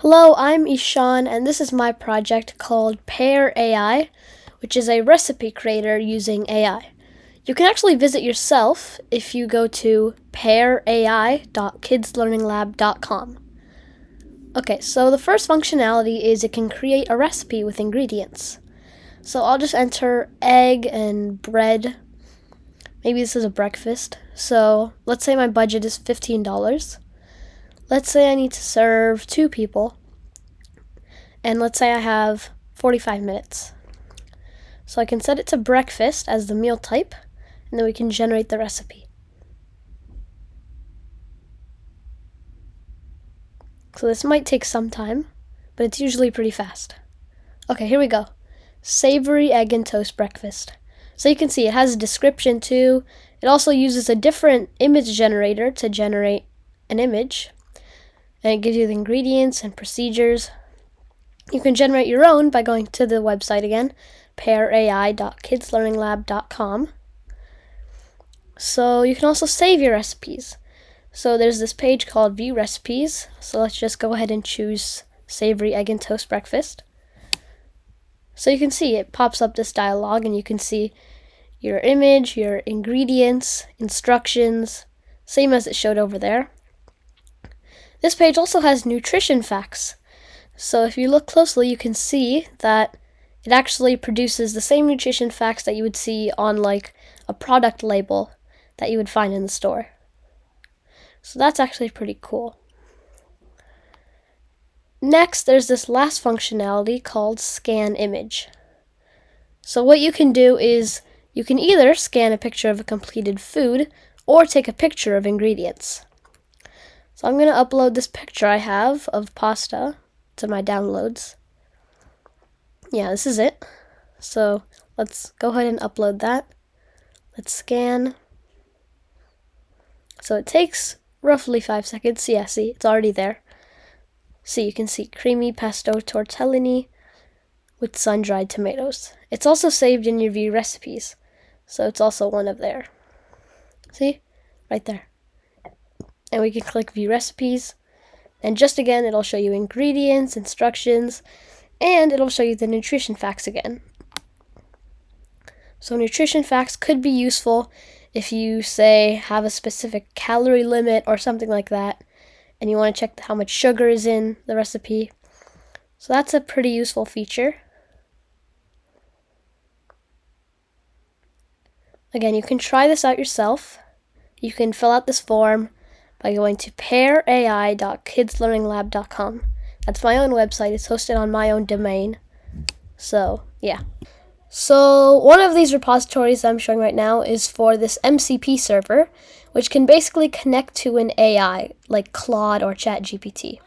Hello, I'm Ishan, and this is my project called Pear AI, which is a recipe creator using AI. You can actually visit yourself if you go to pearai.kidslearninglab.com. Okay, so the first functionality is it can create a recipe with ingredients. So I'll just enter egg and bread. Maybe this is a breakfast. So let's say my budget is $15. Let's say I need to serve 2 people. And let's say I have 45 minutes. So I can set it to breakfast as the meal type, and then we can generate the recipe. So this might take some time, but it's usually pretty fast. Okay, here we go. Savory egg and toast breakfast. So you can see it has a description too. It also uses a different image generator to generate an image. And it gives you the ingredients and procedures. You can generate your own by going to the website again, pearai.kidslearninglab.com. So you can also save your recipes. So there's this page called View Recipes. So let's just go ahead and choose Savory Egg and Toast Breakfast. So you can see it pops up this dialog, and you can see your image, your ingredients, instructions, same as it showed over there. This page also has nutrition facts. So if you look closely, you can see that it actually produces the same nutrition facts that you would see on like a product label that you would find in the store. So that's actually pretty cool. Next, there's this last functionality called Scan Image. So what you can do is you can either scan a picture of a completed food or take a picture of ingredients. So I'm going to upload this picture I have of pasta to my downloads. Yeah, this is it. So let's go ahead and upload that. Let's scan. So it takes roughly 5 seconds. Yeah, see, it's already there. So you can see creamy pesto tortellini with sun-dried tomatoes. It's also saved in your View Recipes, so it's also one of there. See? Right there. And we can click View Recipes, and just again, it'll show you ingredients, instructions, and it'll show you the nutrition facts again. So nutrition facts could be useful if you, say, have a specific calorie limit or something like that, and you want to check how much sugar is in the recipe. So that's a pretty useful feature. Again, you can try this out yourself. You can fill out this form by going to pearai.kidslearninglab.com. That's my own website. It's hosted on my own domain. So, yeah. So, one of these repositories I'm showing right now is for this MCP server, which can basically connect to an AI, like Claude or ChatGPT.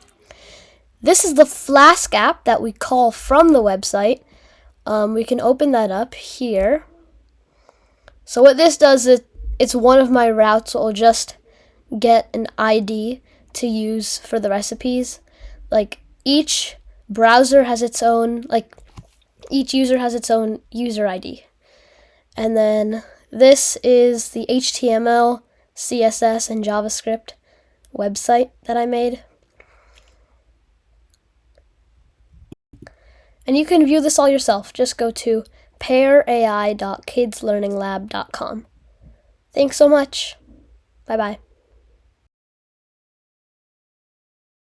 This is the Flask app that we call from the website. We can open that up here. So what this does is, it's one of my routes. I'll just get an ID to use for the recipes. Like each browser has its own, like each user has its own user ID. And then this is the HTML, CSS, and JavaScript website that I made. And you can view this all yourself. Just go to pearai.kidslearninglab.com. Thanks so much. Bye-bye.